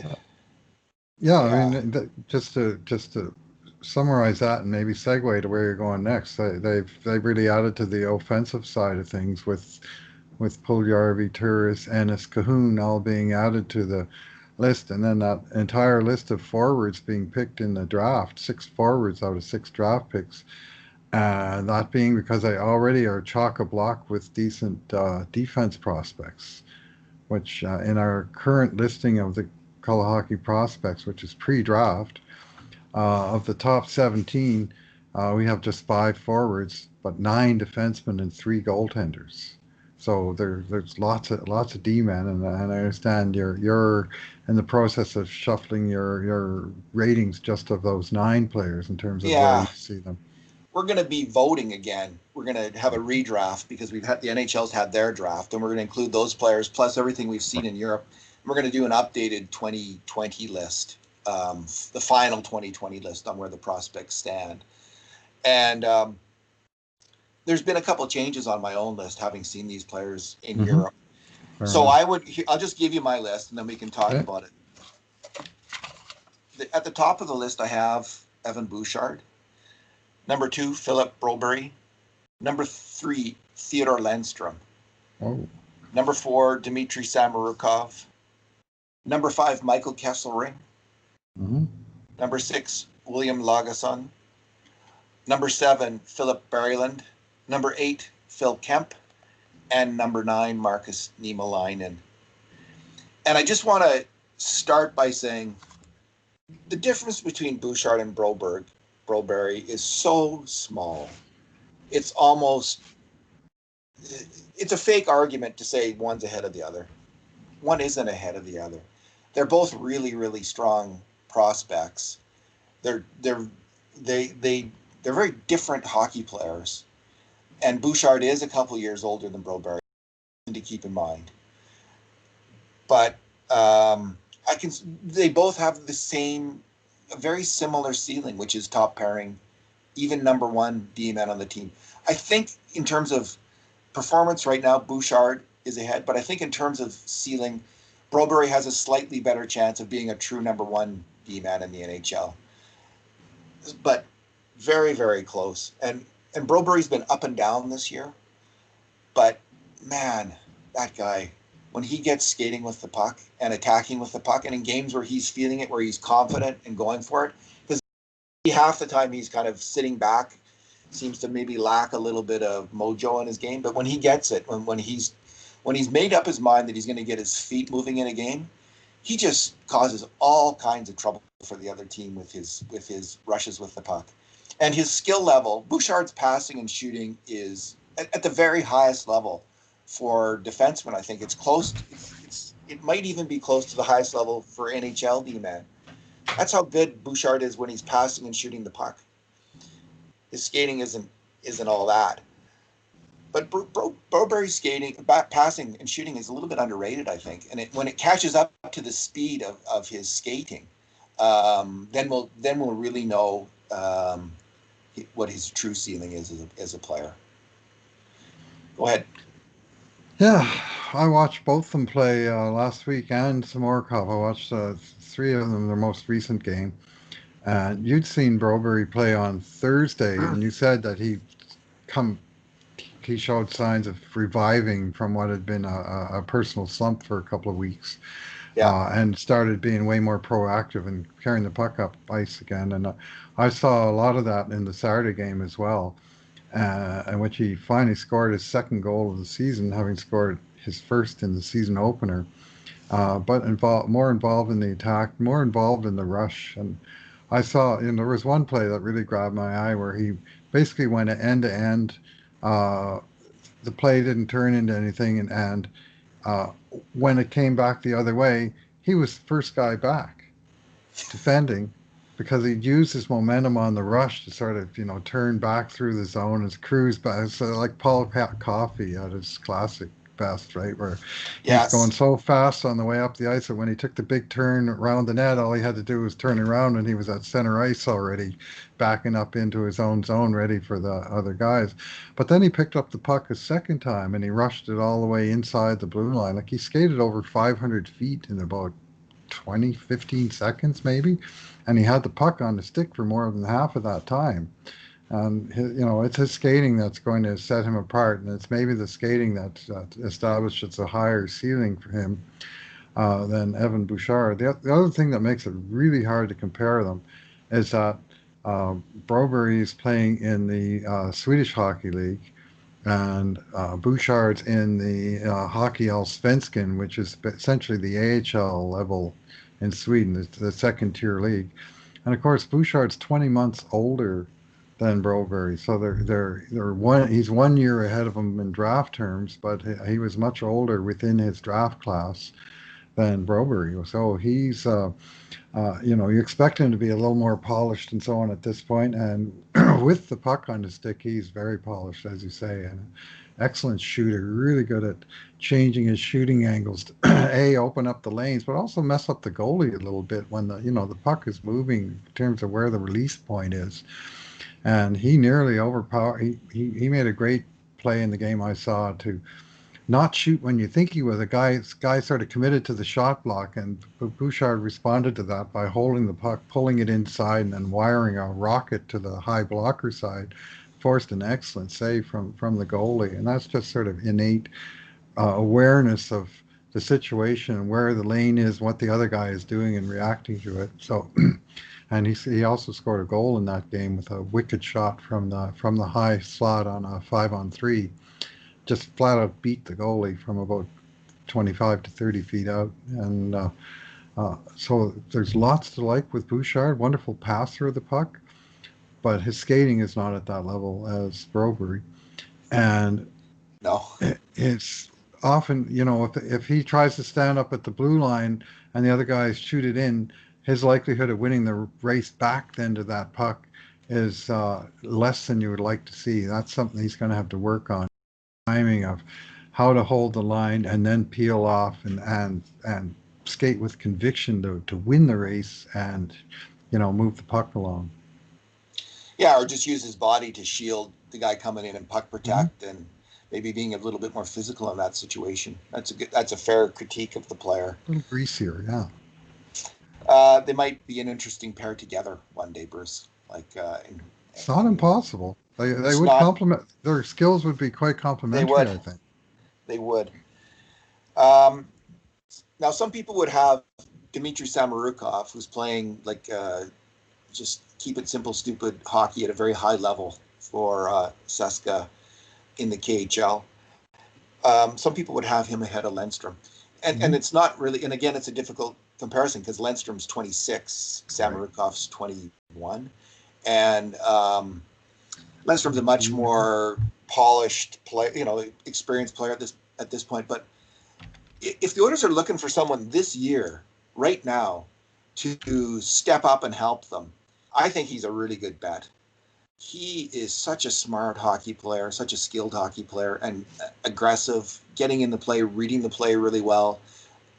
I mean, just to summarize that and maybe segue to where you're going next. They've really added to the offensive side of things with Puljujarvi, Turris, Ennis, Cahoon all being added to the list, and then that entire list of forwards being picked in the draft, 6 forwards out of 6 draft picks. That being because they already are chock-a-block with decent defense prospects, which in our current listing of the Color Hockey prospects, which is pre-draft, of the top 17, we have just 5 forwards, but 9 defensemen and 3 goaltenders. So there's lots of D-men, and I understand you're in the process of shuffling your ratings just of those 9 players in terms of where you see them. We're going to be voting again. We're going to have a redraft because the NHL's had their draft, and we're going to include those players plus everything we've seen in Europe. We're going to do an updated 2020 list, the final 2020 list on where the prospects stand. And there's been a couple of changes on my own list, having seen these players in Europe. So I'll just give you my list, and then we can talk about it. At the top of the list, I have Evan Bouchard. Number 2, Philip Broberry. Number 3, Theodor Lundstrom. Oh. Number 4, Dmitry Samorukov. Number 5, Michael Kesselring. Mm-hmm. Number 6, William Lagesson. Number 7, Philip Berglund. Number 8, Phil Kemp. And number 9, Markus Niemelainen. And I just want to start by saying the difference between Bouchard and Broberry is so small. It's a fake argument to say one's ahead of the other. One isn't ahead of the other. They're both really, really strong prospects. They're very different hockey players. And Bouchard is a couple years older than Broberry, to keep in mind. But they both have the same, a very similar ceiling, which is top pairing, even number 1 D-man on the team. I think in terms of performance right now, Bouchard is ahead, but I think in terms of ceiling, Broberry has a slightly better chance of being a true number 1 D-man in the NHL. But very, very close. And Broberry's been up and down this year, but man, that guy, when he gets skating with the puck and attacking with the puck, and in games where he's feeling it, where he's confident and going for it, because half the time he's kind of sitting back, seems to maybe lack a little bit of mojo in his game, but when he gets it, when he's made up his mind that he's going to get his feet moving in a game, he just causes all kinds of trouble for the other team with his rushes with the puck. And his skill level, Bouchard's passing and shooting is at the very highest level for defensemen. I think it's close. It might even be close to the highest level for NHL D-man. That's how good Bouchard is when he's passing and shooting the puck. His skating isn't all that. But Broberry's skating, passing and shooting is a little bit underrated, I think. And when it catches up to the speed of his skating, then we'll really know what his true ceiling is as a player. Go ahead. Yeah, I watched both of them play last week and Samorukov. I watched 3 of them, their most recent game. You'd seen Broberry play on Thursday, and you said that he showed signs of reviving from what had been a personal slump for a couple of weeks. And started being way more proactive and carrying the puck up ice again. And I saw a lot of that in the Saturday game as well, in which he finally scored his 2nd goal of the season, having scored his 1st in the season opener. But more involved in the attack, more involved in the rush. And I saw, there was one play that really grabbed my eye where he basically went end to end. The play didn't turn into anything, and when it came back the other way, he was the first guy back defending because he'd use his momentum on the rush to sort of, turn back through the zone and cruise back. So like Paul Coffey at his classic best, right? Where he's going Yes. so fast on the way up the ice that when he took the big turn around the net, all he had to do was turn around and he was at center ice already, backing up into his own zone, ready for the other guys. But then he picked up the puck a second time and he rushed it all the way inside the blue line. Like he skated over 500 feet in about 20, 15 seconds maybe, and he had the puck on the stick for more than half of that time. And it's his skating that's going to set him apart, and it's maybe the skating that establishes a higher ceiling for him than Evan Bouchard. The other thing that makes it really hard to compare them is that Broberry is playing in the Swedish Hockey League, and Bouchard's in the Hockey Allsvenskan, which is essentially the AHL level in Sweden, the second tier league. And of course, Bouchard's 20 months older than Broberry, so he's 1 year ahead of him in draft terms, but he was much older within his draft class than Broberry. So he's, you expect him to be a little more polished and so on at this point. And with the puck on the stick, he's very polished, as you say, and an excellent shooter, really good at changing his shooting angles to open up the lanes, but also mess up the goalie a little bit when the puck is moving in terms of where the release point is. And he nearly overpowered. He made a great play in the game I saw to not shoot when you think he was. A guy sort of committed to the shot block, and Bouchard responded to that by holding the puck, pulling it inside, and then wiring a rocket to the high blocker side. Forced an excellent save from the goalie, and that's just sort of innate awareness of the situation and where the lane is, what the other guy is doing, and reacting to it. So, and he also scored a goal in that game with a wicked shot from the high slot on a 5-on-3, just flat out beat the goalie from about 25 to 30 feet out. And so there's lots to like with Bouchard. Wonderful passer of the puck, but his skating is not at that level as Broberry. And No. it's often, if he tries to stand up at the blue line and the other guys shoot it in, his likelihood of winning the race back then to that puck is less than you would like to see. That's something he's going to have to work on. Timing of how to hold the line and then peel off and skate with conviction to win the race and move the puck along. Yeah, or just use his body to shield the guy coming in and puck protect, and maybe being a little bit more physical in that situation. That's a fair critique of the player. A little greasier, yeah. They might be an interesting pair together one day, Bruce. It's not impossible. They would complement. Their skills would be quite complementary, I think. They would. Now, some people would have Dmitry Samorukov, who's playing just keep it simple, stupid hockey at a very high level for CSKA in the KHL. Some people would have him ahead of Lennström. And it's not really, and again, it's a difficult comparison because Lennström's 26, Samorukov's 21. And Lennström's a much more polished player, experienced player at this point. But if the Oilers are looking for someone this year, right now, to step up and help them, I think he's a really good bet. He is such a smart hockey player, such a skilled hockey player, and aggressive, getting in the play, reading the play really well.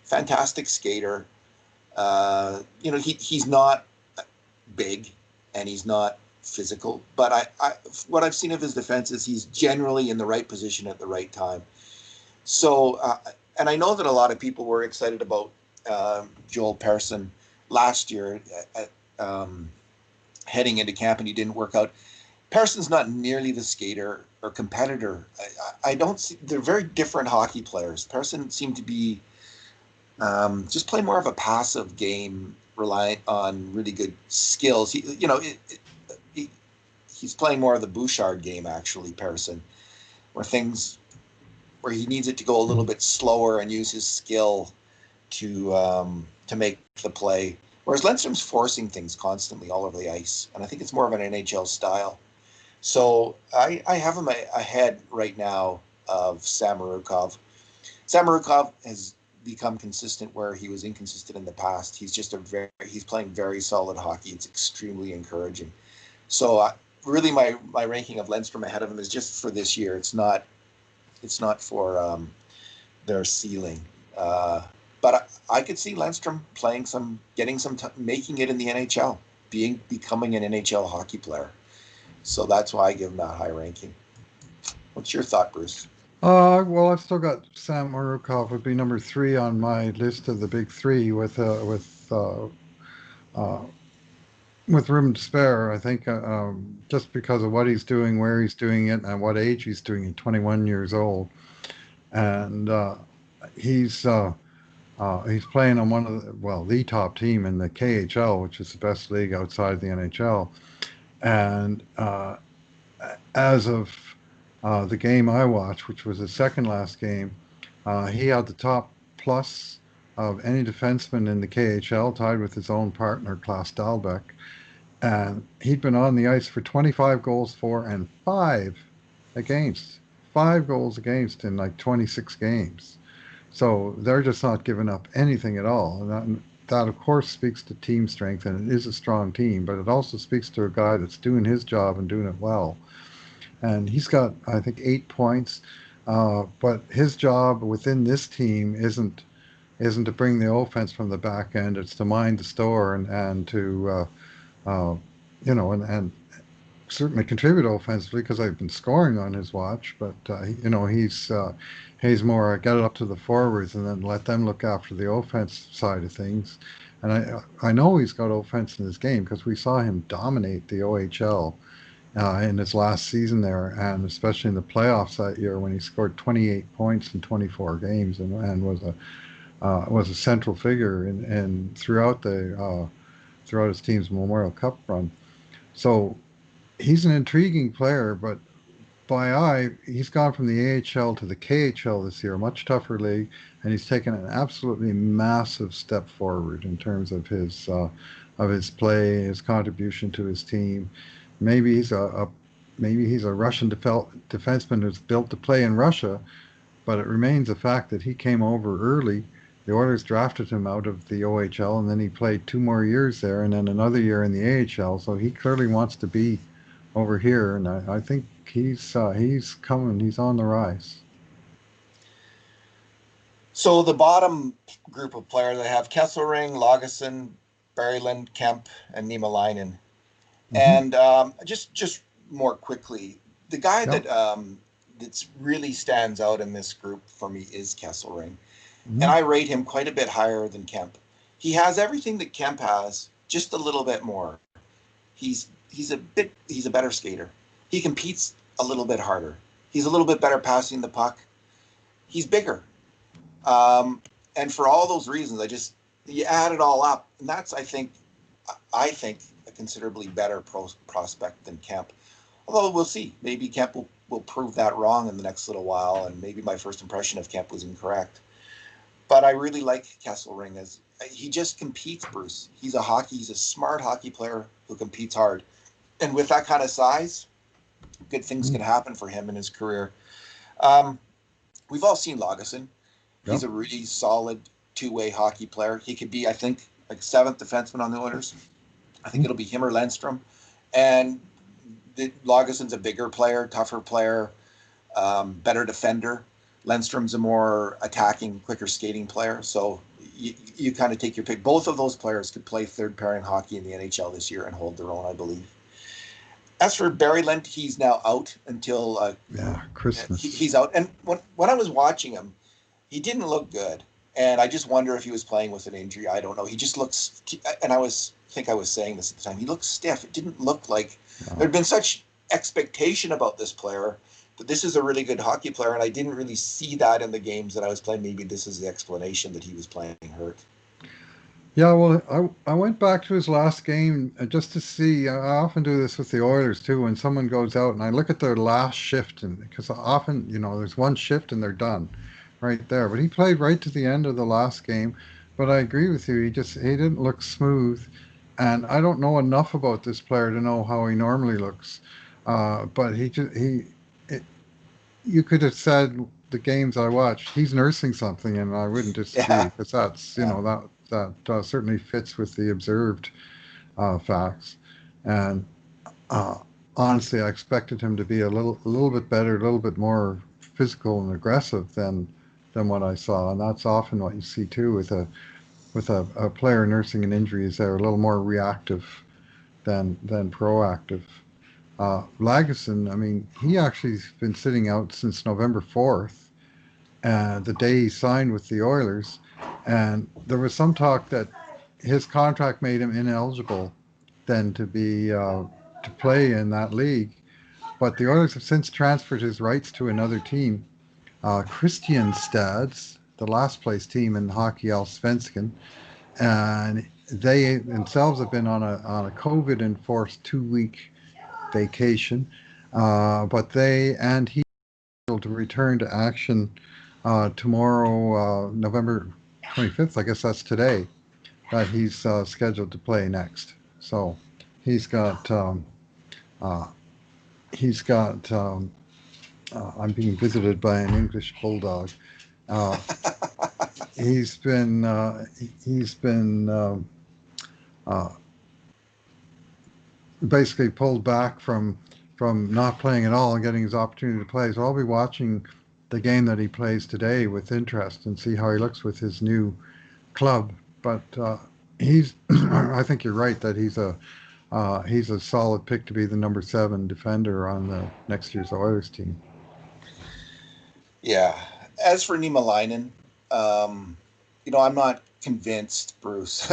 Fantastic skater. He's not big and he's not physical, but what I've seen of his defense is he's generally in the right position at the right time. So, and I know that a lot of people were excited about Joel Persson last year heading into camp, and he didn't work out. Persson's not nearly the skater or competitor. I don't see. They're very different hockey players. Persson seemed to be just play more of a passive game, reliant on really good skills. He's playing more of the Bouchard game, actually, Persson, where he needs it to go a little bit slower and use his skill to make the play. Whereas Lennström's forcing things constantly all over the ice, and I think it's more of an NHL style. So I have him ahead right now of Samorukov. Samorukov has become consistent where he was inconsistent in the past. He's playing very solid hockey. It's extremely encouraging. So really, my ranking of Lundstrom ahead of him is just for this year. It's not for their ceiling. But I could see Lundstrom playing making it in the NHL, becoming an NHL hockey player. So that's why I give him that high ranking. What's your thought, Bruce? Well, I've still got Sam Urukov would be number 3 on my list of the big three with room to spare. I think just because of what he's doing, where he's doing it, and what age he's doing it. 21 years old, and he's playing on the top team in the KHL, which is the best league outside the NHL, and as of the game I watched, which was his second last game, he had the top plus of any defenseman in the KHL, tied with his own partner, Klaus Dahlbeck. And he'd been on the ice for 25 goals for and 5 against. 5 goals against in like 26 games. So they're just not giving up anything at all. And that of course, speaks to team strength, and it is a strong team, but it also speaks to a guy that's doing his job and doing it well. And he's got, I think, 8 points. But his job within this team isn't to bring the offense from the back end. It's to mind the store and to and certainly contribute offensively, because I've been scoring on his watch. But he's more get it up to the forwards and then let them look after the offense side of things. And I know he's got offense in his game, because we saw him dominate the OHL in his last season there, and especially in the playoffs that year when he scored 28 points in 24 games and was a central figure in throughout his team's Memorial Cup run. So he's an intriguing player, but he's gone from the AHL to the KHL this year, a much tougher league, and he's taken an absolutely massive step forward in terms of his play, his contribution to his team. Maybe he's a Russian defenseman who's built to play in Russia, but it remains a fact that he came over early. The Oilers drafted him out of the OHL, and then he played 2 more years there, and then another year in the AHL. So he clearly wants to be over here, and I think he's coming. He's on the rise. So the bottom group of players, I have Kesselring, Lagesson, Berglund, Kemp, and Niemelainen. Mm-hmm. And just more quickly, the guy that really stands out in this group for me is Kesselring. Mm-hmm. And I rate him quite a bit higher than Kemp. He has everything that Kemp has, just a little bit more. He's a better skater. He competes a little bit harder. He's a little bit better passing the puck. He's bigger. And for all those reasons, you add it all up, and that's I think a considerably better prospect than Kemp. Although we'll see. Maybe Kemp will prove that wrong in the next little while, and maybe my first impression of Kemp was incorrect. But I really like Kesselring. As he just competes, Bruce. He's a smart hockey player who competes hard. And with that kind of size, good things can happen for him in his career. We've all seen Lagesson. He's a really solid two-way hockey player. He could be, I think, like 7th defenseman on the Oilers. I think it'll be him or Lundstrom. And Lagesson's a bigger player, tougher player, better defender. Lundstrom's a more attacking, quicker skating player. So you kind of take your pick. Both of those players could play third pairing hockey in the NHL this year and hold their own, I believe. As for Berglund, he's now out until Christmas. He's out. And when I was watching him, he didn't look good. And I just wonder if he was playing with an injury. I don't know. He just looks, and I think I was saying this at the time, he looked stiff. It didn't look like there'd been such expectation about this player, that this is a really good hockey player, and I didn't really see that in the games that I was playing. Maybe this is the explanation that he was playing hurt. Yeah, well, I went back to his last game just to see. I often do this with the Oilers too. When someone goes out, and I look at their last shift, and because often, there's one shift and they're done, right there. But he played right to the end of the last game. But I agree with you. He didn't look smooth, and I don't know enough about this player to know how he normally looks. But you could have said the games I watch, he's nursing something, and I wouldn't disagree, because that's, that certainly fits with the observed facts. And uh, honestly, I expected him to be a little bit better, a little bit more physical and aggressive than what I saw, and that's often what you see too with a player nursing an injury, is they're a little more reactive than proactive. Lagesson, I mean, he actually's been sitting out since November 4th, the day he signed with the Oilers, and there was some talk that his contract made him ineligible then to play in that league. But the Oilers have since transferred his rights to another team, Kristianstad's, the last place team in Hockey Allsvenskan, and they themselves have been on a COVID enforced 2 week vacation, but they and he will to return to action tomorrow, November 25th. I guess that's today that he's scheduled to play next. So he's got he's got. I'm being visited by an English bulldog. Uh, he's been basically pulled back from not playing at all and getting his opportunity to play. So I'll be watching the game that he plays today with interest and see how he looks with his new club. But he's I think you're right that he's a solid pick to be the number 7 defender on the next year's Oilers team. Yeah. As for Niemelainen, I'm not convinced, Bruce.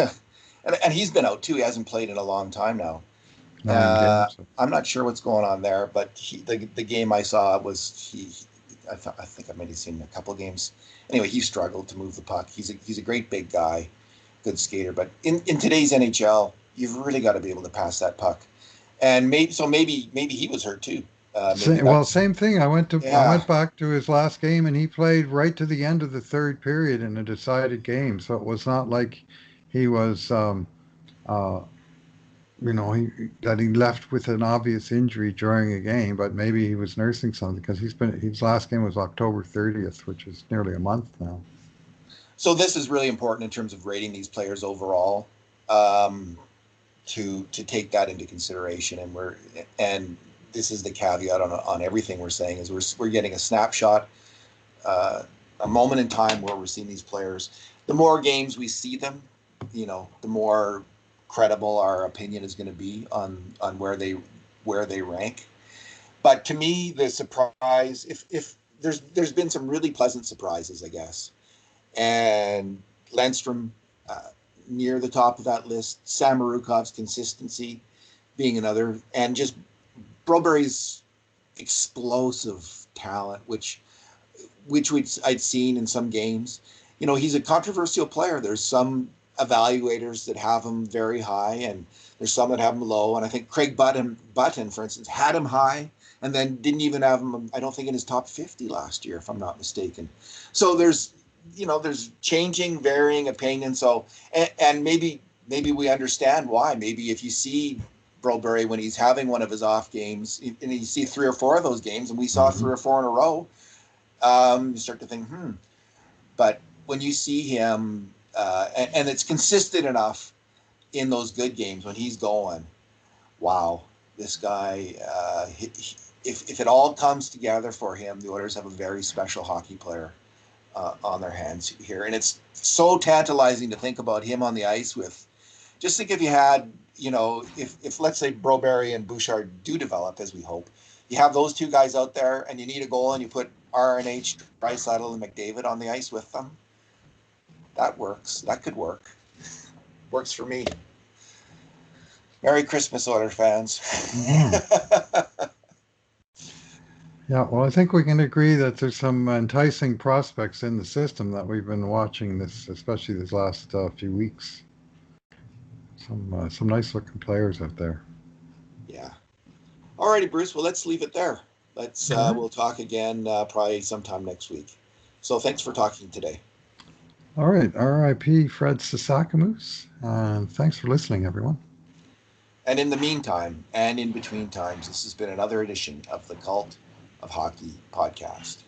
and he's been out too. He hasn't played in a long time now. I'm not sure what's going on there, but the game I saw was I think I might have seen a couple of games. Anyway, he struggled to move the puck. He's a great big guy, good skater. But in today's NHL, you've really got to be able to pass that puck. And maybe he was hurt too. Same thing. I went back to his last game, and he played right to the end of the third period in a decided game. So it was not like he was, that he left with an obvious injury during a game. But maybe he was nursing something, because his last game was October 30th, which is nearly a month now. So this is really important in terms of rating these players overall, to take that into consideration, and this is the caveat on everything we're saying, is we're getting a snapshot, a moment in time where we're seeing these players. The more games we see them, the more credible our opinion is going to be on where they rank. But to me, the surprise, if there's been some really pleasant surprises, I guess, and Lundstrom near the top of that list, Samarukov's consistency being another, and just Broberry's explosive talent, which I'd seen in some games. He's a controversial player. There's some evaluators that have him very high, and there's some that have him low. And I think Craig Button, for instance, had him high and then didn't even have him, I don't think, in his top 50 last year, if I'm not mistaken. So there's changing, varying opinions. So, and maybe we understand why. Maybe if you see Broberry when he's having one of his off games, and you see 3 or 4 of those games, and we saw 3 or 4 in a row, you start to think, But when you see him, and it's consistent enough in those good games when he's going, wow, this guy, if it all comes together for him, the Oilers have a very special hockey player on their hands here. And it's so tantalizing to think about him on the ice with, just think if you had, if let's say Broberry and Bouchard do develop, as we hope, you have those 2 guys out there and you need a goal and you put RNH, Draisaitl, and McDavid on the ice with them. That works. That could work. Works for me. Merry Christmas, Oilers fans. Yeah, well, I think we can agree that there's some enticing prospects in the system that we've been watching especially this last few weeks. Some nice looking players out there. Yeah. All righty, Bruce. Well, let's leave it there. We'll talk again probably sometime next week. So thanks for talking today. All right. R.I.P. Fred Sasakamoose. And thanks for listening, everyone. And in the meantime, and in between times, this has been another edition of the Cult of Hockey podcast.